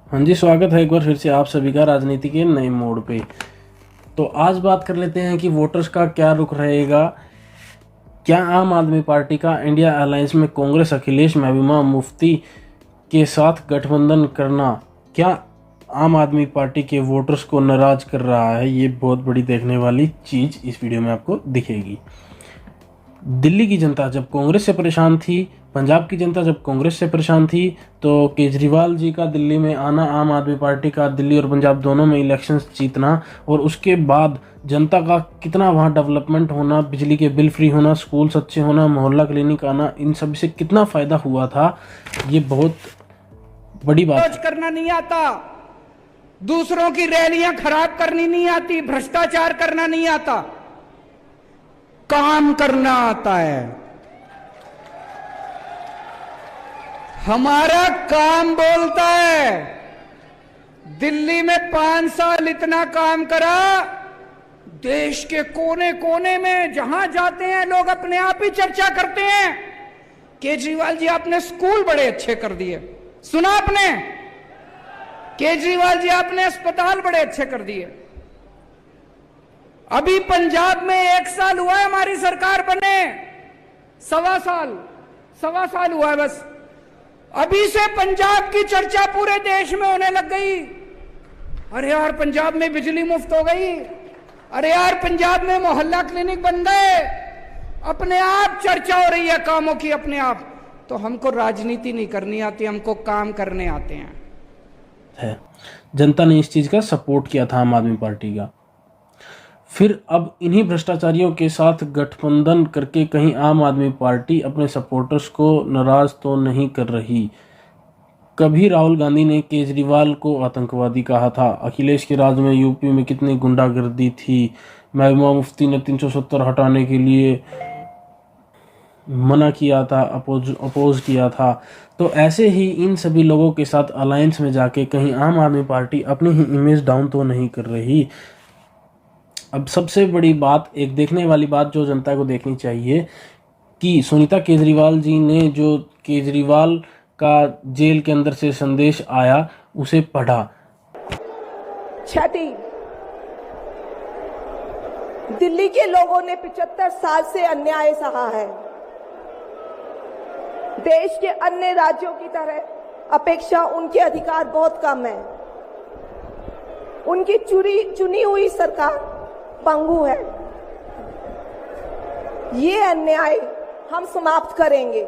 हाँ जी, स्वागत है एक बार फिर से आप सभी का राजनीति के नए मोड़ पे। तो आज बात कर लेते हैं कि वोटर्स का क्या रुख रहेगा। क्या आम आदमी पार्टी का इंडिया अलायंस में कांग्रेस अखिलेश महबूबा मुफ्ती के साथ गठबंधन करना क्या आम आदमी पार्टी के वोटर्स को नाराज कर रहा है? ये बहुत बड़ी देखने वाली चीज़ इस वीडियो में आपको दिखेगी। दिल्ली की जनता जब कांग्रेस से परेशान थी, पंजाब की जनता जब कांग्रेस से परेशान थी, तो केजरीवाल जी का दिल्ली में आना, आम आदमी पार्टी का दिल्ली और पंजाब दोनों में इलेक्शंस जीतना और उसके बाद जनता का कितना वहाँ डेवलपमेंट होना, बिजली के बिल फ्री होना, स्कूल्स अच्छे होना, मोहल्ला क्लिनिक आना, इन सब से कितना फ़ायदा हुआ था, ये बहुत बड़ी बात है। करना नहीं आता, दूसरों की रैलियां खराब करनी नहीं आती, भ्रष्टाचार करना नहीं आता, काम करना आता है। हमारा काम बोलता है। दिल्ली में 5 साल इतना काम करा, देश के कोने कोने में जहां जाते हैं लोग अपने आप ही चर्चा करते हैं, केजरीवाल जी आपने स्कूल बड़े अच्छे कर दिए। सुना आपने? केजरीवाल जी आपने अस्पताल बड़े अच्छे कर दिए। अभी पंजाब में 1 साल हुआ है हमारी सरकार बने, सवा साल हुआ है बस। अभी से पंजाब की चर्चा पूरे देश में होने लग गई। अरे यार पंजाब में बिजली मुफ्त हो गई, अरे यार पंजाब में मोहल्ला क्लिनिक बन गए, अपने आप चर्चा हो रही है कामों की अपने आप। तो हमको राजनीति नहीं करनी आती, हमको काम करने आते हैं। जनता ने इस चीज़ का सपोर्ट किया था आम आदमी पार्टी का। फिर अब इन्हीं भ्रष्टाचारियों के साथ गठबंधन करके कहीं आम आदमी पार्टी अपने सपोर्टर्स को नाराज तो नहीं कर रही। कभी राहुल गांधी ने केजरीवाल को आतंकवादी कहा था, अखिलेश के राज में यूपी में कितनी गुंडागर्दी थी, महबूबा मुफ्ती ने 370 हटाने के लिए मना किया था, अपोज किया था। तो ऐसे ही इन सभी लोगों के साथ अलायंस में जाके कहीं आम आदमी पार्टी अपनी ही इमेज डाउन तो नहीं कर रही। अब सबसे बड़ी बात, एक देखने वाली बात जो जनता को देखनी चाहिए कि सुनीता केजरीवाल जी ने जो केजरीवाल का जेल के अंदर से संदेश आया उसे पढ़ा। छठी, दिल्ली के लोगों ने 75 साल से अन्याय सहा है। देश के अन्य राज्यों की तरह अपेक्षा उनके अधिकार बहुत कम है। उनकी चुनी हुई सरकार पंगु है। ये अन्याय हम समाप्त करेंगे,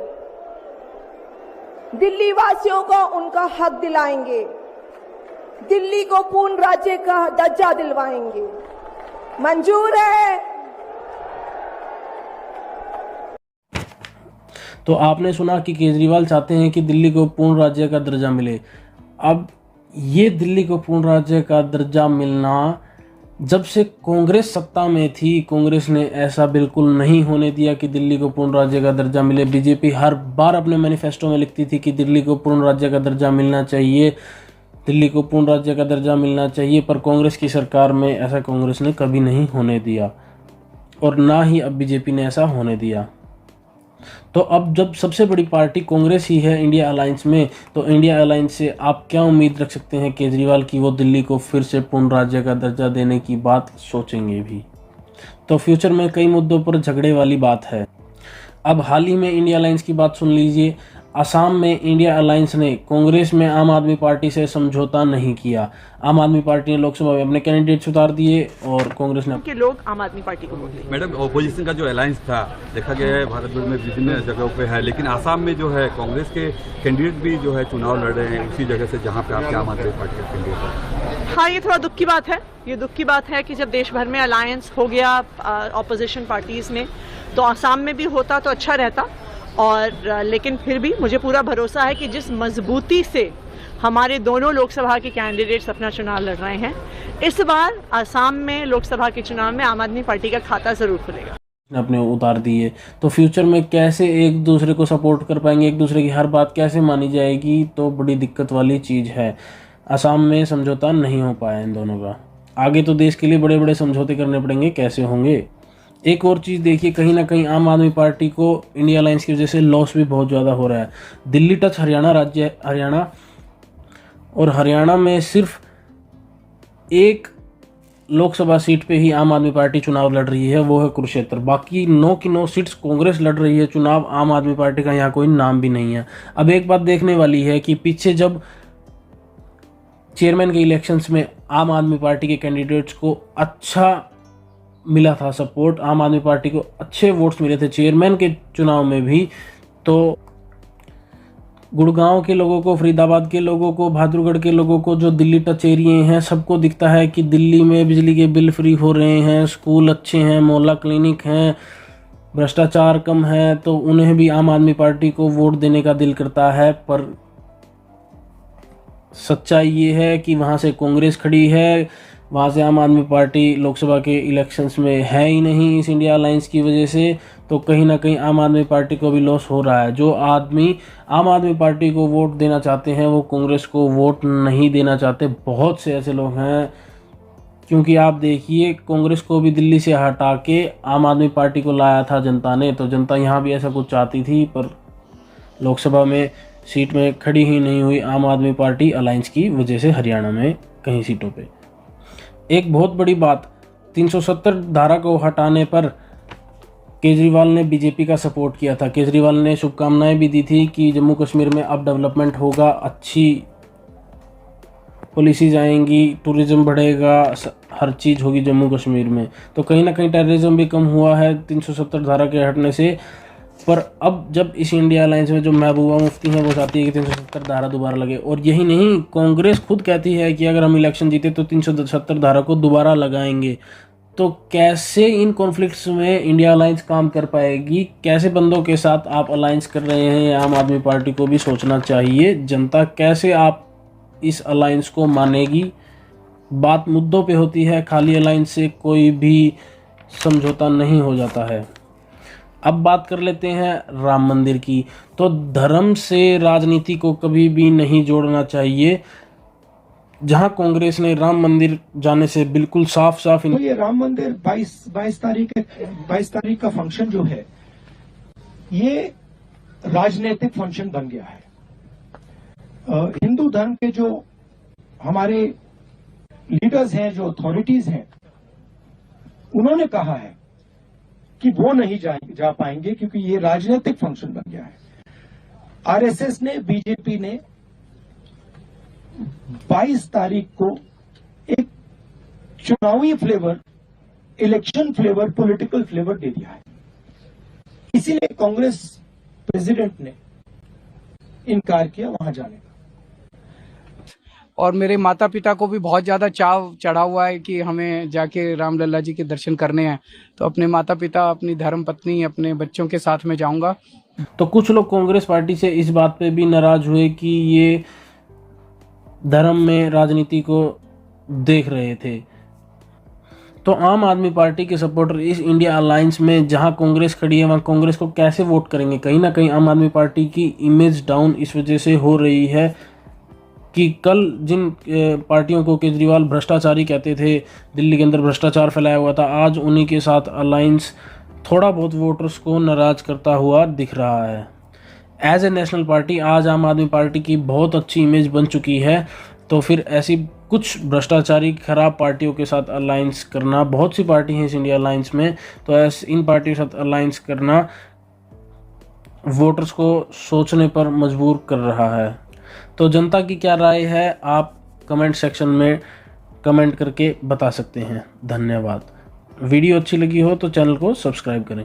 दिल्ली वासियों को उनका हक दिलाएंगे, दिल्ली को पूर्ण राज्य का दर्जा दिलवाएंगे। मंजूर है? तो आपने सुना कि केजरीवाल चाहते हैं कि दिल्ली को पूर्ण राज्य का दर्जा मिले। अब ये दिल्ली को पूर्ण राज्य का दर्जा मिलना, जब से कांग्रेस सत्ता में थी, कांग्रेस ने ऐसा बिल्कुल नहीं होने दिया कि दिल्ली को पूर्ण राज्य का दर्जा मिले। बीजेपी हर बार अपने मैनिफेस्टो में लिखती थी कि दिल्ली को पूर्ण राज्य का दर्जा मिलना चाहिए, दिल्ली को पूर्ण राज्य का दर्जा मिलना चाहिए, पर कांग्रेस की सरकार में ऐसा कांग्रेस ने कभी नहीं होने दिया और ना ही अब बीजेपी ने ऐसा होने दिया। तो अब जब सबसे बड़ी पार्टी कांग्रेस ही है इंडिया अलायंस में, तो इंडिया अलायंस से आप क्या उम्मीद रख सकते हैं केजरीवाल की वो दिल्ली को फिर से पूर्ण राज्य का दर्जा देने की बात सोचेंगे भी? तो फ्यूचर में कई मुद्दों पर झगड़े वाली बात है। अब हाल ही में इंडिया अलायंस की बात सुन लीजिए। असम में इंडिया अलायंस ने कांग्रेस में आम आदमी पार्टी से समझौता नहीं किया। आम आदमी पार्टी ने लोकसभा में अपने कैंडिडेट्स उतार दिए और कांग्रेस ने के लोग आम आदमी पार्टी को वोट दिए। मैडम, ओपोजिशन का जो अलायंस था, देखा गया है भारत भर में विभिन्न जगहों पे है, लेकिन आसाम में जो है कांग्रेस के कैंडिडेट भी जो है चुनाव लड़ रहे हैं उसी जगह से जहाँ पे आपके आम आदमी पार्टी के कैंडिडेट है। हाँ, ये थोड़ा दुख की बात है। ये दुख की बात है कि जब देश भर में अलायंस हो गया ऑपोजिशन पार्टीज में, तो आसाम में भी होता तो अच्छा रहता। और लेकिन फिर भी मुझे पूरा भरोसा है कि जिस मजबूती से हमारे दोनों लोकसभा के कैंडिडेट्स अपना चुनाव लड़ रहे हैं, इस बार आसाम में लोकसभा के चुनाव में आम आदमी पार्टी का खाता जरूर खुलेगा। अपने उतार दिए तो फ्यूचर में कैसे एक दूसरे को सपोर्ट कर पाएंगे, एक दूसरे की हर बात कैसे मानी जाएगी, तो बड़ी दिक्कत वाली चीज़ है। आसाम में समझौता नहीं हो पाया इन दोनों का। आगे तो देश के लिए बड़े बड़े समझौते करने पड़ेंगे, कैसे होंगे? एक और चीज़ देखिए, कहीं ना कहीं आम आदमी पार्टी को इंडिया अलायंस की वजह से लॉस भी बहुत ज़्यादा हो रहा है। दिल्ली टच हरियाणा राज्य, हरियाणा और हरियाणा में सिर्फ एक लोकसभा सीट पे ही आम आदमी पार्टी चुनाव लड़ रही है, वो है कुरुक्षेत्र। बाकी 9 की 9 सीट्स कांग्रेस लड़ रही है चुनाव, आम आदमी पार्टी का यहाँ कोई नाम भी नहीं है। अब एक बात देखने वाली है कि पीछे जब चेयरमैन के इलेक्शंस में आम आदमी पार्टी के कैंडिडेट्स को अच्छा मिला था सपोर्ट, आम आदमी पार्टी को अच्छे वोट्स मिले थे चेयरमैन के चुनाव में भी, तो गुड़गांव के लोगों को, फरीदाबाद के लोगों को, बहादुरगढ़ के लोगों को, जो दिल्ली टच एरिए हैं, सबको दिखता है कि दिल्ली में बिजली के बिल फ्री हो रहे हैं, स्कूल अच्छे हैं, मोहल्ला क्लिनिक हैं, भ्रष्टाचार कम है, तो उन्हें भी आम आदमी पार्टी को वोट देने का दिल करता है। पर सच्चाई ये है कि वहाँ से कांग्रेस खड़ी है, वहाँ से आम आदमी पार्टी लोकसभा के इलेक्शंस में है ही नहीं इस इंडिया अलायंस की वजह से। तो कहीं ना कहीं आम आदमी पार्टी को भी लॉस हो रहा है। जो आदमी आम आदमी पार्टी को वोट देना चाहते हैं वो कांग्रेस को वोट नहीं देना चाहते। बहुत से ऐसे लोग हैं, क्योंकि आप देखिए कांग्रेस को भी दिल्ली से हटा के आम आदमी पार्टी को लाया था जनता ने, तो जनता यहाँ भी ऐसा कुछ चाहती थी, पर लोकसभा में सीट में खड़ी ही नहीं हुई आम आदमी पार्टी अलायंस की वजह से हरियाणा में कई सीटों पे। एक बहुत बड़ी बात, 370 धारा को हटाने पर केजरीवाल ने बीजेपी का सपोर्ट किया था। केजरीवाल ने शुभकामनाएं भी दी थी कि जम्मू कश्मीर में अब डेवलपमेंट होगा, अच्छी पॉलिसीज आएंगी, टूरिज्म बढ़ेगा, हर चीज़ होगी जम्मू कश्मीर में। तो कहीं ना कहीं टेररिज्म भी कम हुआ है 370 धारा के हटने से। पर अब जब इस इंडिया अलायंस में जो महबूबा मुफ्ती हैं वो चाहती है कि 370 धारा दोबारा लगे, और यही नहीं, कांग्रेस खुद कहती है कि अगर हम इलेक्शन जीते तो 370 धारा को दोबारा लगाएंगे। तो कैसे इन कॉन्फ्लिक्ट्स में इंडिया अलायंस काम कर पाएगी? कैसे बंदों के साथ आप अलायंस कर रहे हैं? आम आदमी पार्टी को भी सोचना चाहिए। जनता कैसे आप इस अलायंस को मानेगी? बात मुद्दों पे होती है, खाली अलायंस से कोई भी समझौता नहीं हो जाता है। अब बात कर लेते हैं राम मंदिर की। तो धर्म से राजनीति को कभी भी नहीं जोड़ना चाहिए। जहां कांग्रेस ने राम मंदिर जाने से बिल्कुल साफ साफ तो ये राम मंदिर 22 तारीख का फंक्शन जो है ये राजनीतिक फंक्शन बन गया है। हिंदू धर्म के जो हमारे लीडर्स हैं, जो अथॉरिटीज हैं, उन्होंने कहा है कि वो नहीं जा पाएंगे क्योंकि ये राजनीतिक फंक्शन बन गया है। आरएसएस ने, बीजेपी ने 22 तारीख को एक चुनावी flavour, election flavour, political flavour दे दिया है। इसीलिए कांग्रेस प्रेसिडेंट ने इनकार किया वहां जाने का। और मेरे माता पिता को भी बहुत ज़्यादा चाव चढ़ा हुआ है कि हमें जाके रामलला जी के दर्शन करने हैं, तो अपने माता पिता, अपनी धर्म पत्नी, अपने बच्चों के साथ में जाऊंगा। तो कुछ लोग कांग्रेस पार्टी से इस बात पे भी नाराज हुए कि ये धर्म में राजनीति को देख रहे थे। तो आम आदमी पार्टी के सपोर्टर इस इंडिया अलायंस में जहां कांग्रेस खड़ी है वहां कांग्रेस को कैसे वोट करेंगे? कहीं ना कहीं आम आदमी पार्टी की इमेज डाउन इस वजह से हो रही है कि कल जिन पार्टियों को केजरीवाल भ्रष्टाचारी कहते थे, दिल्ली के अंदर भ्रष्टाचार फैलाया हुआ था, आज उन्हीं के साथ अलायंस थोड़ा बहुत वोटर्स को नाराज करता हुआ दिख रहा है। एज ए नेशनल पार्टी आज आम आदमी पार्टी की बहुत अच्छी इमेज बन चुकी है, तो फिर ऐसी कुछ भ्रष्टाचारी खराब पार्टियों के साथ अलायंस करना, बहुत सी पार्टी हैं इस इंडिया अलायंस में, तो ऐसे इन पार्टियों के साथ अलायंस करना वोटर्स को सोचने पर मजबूर कर रहा है। तो जनता की क्या राय है, आप कमेंट सेक्शन में कमेंट करके बता सकते हैं। धन्यवाद। वीडियो अच्छी लगी हो तो चैनल को सब्सक्राइब करें।